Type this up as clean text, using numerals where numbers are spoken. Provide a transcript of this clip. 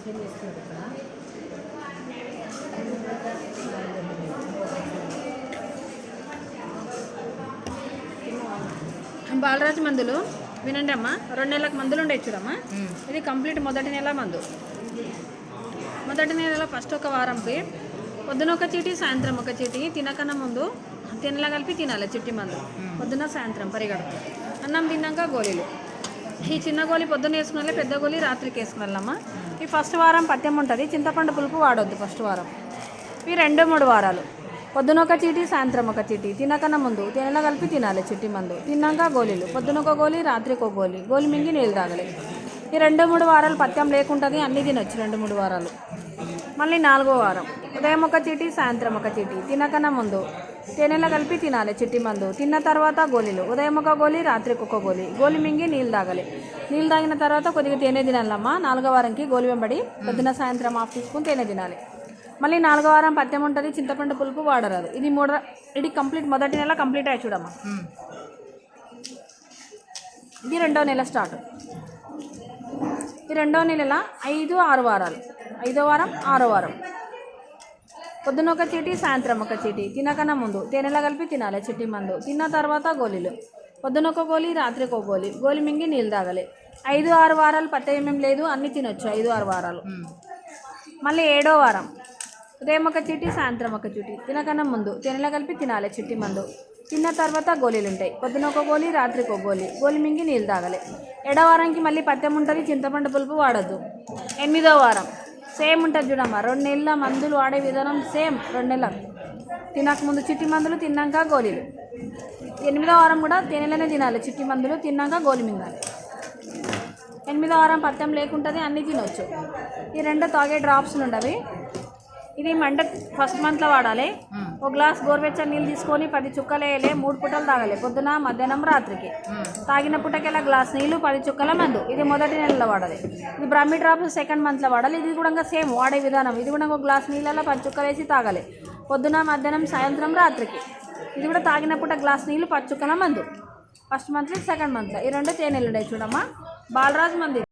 Explain చేస్తున్నారు ఇక్కడ. బాలరాజు మందులు వినండి అమ్మా. 2 నెలలకు మందులు ఉండే చూడమ్మా. ఇది కంప్లీట్ మొదటి నెల మందు. మొదటి నెలలో ఫస్ట్ ఒక వారంకి పొద్దున ఒక చీటి సాయంత్రం ఒక చీటి, తినకన్నా ముందు తినలా కలిపి తినాలి. చిట్టి మందు పొద్దున సాయంత్రం పరిగడుపు. అన్నం తిన్నాక గోళీలు. ఈ చిన్న గోళీ పొద్దున్న వేసుకున్నాలే, పెద్ద గోళీ రాత్రికి వేసుకున్నాలమ్మా. ఈ ఫస్ట్ వారం పథ్యం ఉంటుంది. చింతపండు పులుపు వాడొద్దు ఫస్ట్ వారం. ఇవి 2-3 వారాలు. పొద్దున ఒక చీటి సాయంత్రం ఒక చీటి, తినకన్నా ముందు తినలా కలిపి తినాలి చిట్టి మందు. తిన్నాక గోళీలు. పొద్దున ఒక గోళీ రాత్రికి ఒక గోళీ. గోళీ మింగి నీళ్ళు తాగలి. ఈ 2-3 వారాలు పథ్యం లేకుంటుంది. అన్నీ తినొచ్చు 2-3 వారాలు. మళ్ళీ 4వ వారం ఉదయం ఒక చీటి సాయంత్రం ఒక చీటి, తినకన్నా ముందు తేనెలా కలిపి తినాలి చిట్టి మందు. తిన్న తర్వాత గోళీలు. ఉదయం ఒక గోళీ రాత్రికి ఒక గోళీ. గోళీ మింగి నీళ్ళు తాగాలి. నీళ్ళు తాగిన తర్వాత కొద్దిగా తేనె తినాలమ్మా. 4వ వారంకి గోళీ వెంబడి పొద్దున సాయంత్రం 1/2 టీ స్పూన్ తేనె తినాలి. మళ్ళీ 4వ వారం పథ్యం ఉంటుంది. చింతపండు పులుపు వాడరాదు. ఇది కంప్లీట్ మొదటి నెల కంప్లీట్ అయ్యి చూడమ్మా. ఇది 2వ నెల స్టార్ట్. ఈ 2వ నెల 5-6 వారాలు. 5వ వారం 6వ వారం పొద్దున ఒక చీటి సాయంత్రం ఒక చీటి, తినకన్నా ముందు తేనెలా కలిపి తినాలి చిట్టి మందు. తిన్న తర్వాత గోళీలు. పొద్దున ఒక గోళీ రాత్రికి ఒక గోళీ. గోళీ మింగి నీళ్ళు తాగాలి. 5-6 వారాలు పథ్యం ఏం లేదు, అన్నీ తినొచ్చు 5-6 వారాలు. మళ్ళీ 7వ వారం ఉదయం ఒక చీటి సాయంత్రం ఒక చీటి, తినకన్నా ముందు తేనెలా కలిపి తినాలి చిట్టి మందు. తిన్న తర్వాత గోళీలు ఉంటాయి. పొద్దున ఒక గోళీ రాత్రికి ఒక గోళీ. గోళీ మింగి నీళ్ళు తాగాలి. 7వ వారానికి మళ్ళీ పథ్యం ఉంటుంది. చింతపండు పులుపు వాడద్దు. 8వ వారం సేమ్ ఉంటుంది చూడమ్మా. 2 నెలల మందులు వాడే విధానం సేమ్. 2 నెలలు తినక ముందు చిట్టి మందులు, తిన్నాక గోళీలు. 8వ వారం కూడా తేనెలనే తినాలి చిట్టి మందులు. తిన్నాక గోళీ మింగాలి. 8వ వారం పథ్యం లేకుంటుంది, అన్నీ తినొచ్చు. ఈ 2 తాగే డ్రాప్స్లు ఉండవి. ఇది ఫస్ట్ మంత్లో వాడాలి. ఒక గ్లాస్ గోరువెచ్చని నీళ్ళు తీసుకొని 10 చుక్కలు వేయాలి. 3 పూటలు తాగాలి. పొద్దున మధ్యాహ్నం రాత్రికి. తాగిన పూటకెలా గ్లాస్ నీళ్ళు 10 చుక్కల మందు. ఇది మొదటి నెలలో వాడాలి. ఇది బ్రాహ్మీ డ్రాప్స్ సెకండ్ మంత్లో వాడాలి. ఇది కూడా సేమ్ వాడే విధానం. ఇది కూడా ఒక గ్లాస్ నీళ్ళలో 10 చుక్కలు వేసి తాగాలి. పొద్దున మధ్యాహ్నం సాయంత్రం రాత్రికి. ఇది కూడా తాగిన పూట గ్లాస్ నీళ్ళు 10 చుక్కల మందు. ఫస్ట్ మంత్లో సెకండ్ మంత్లో. ఈ 2 తేనెలు ఉండే చూడమ్మా. బాలరాజు మంది.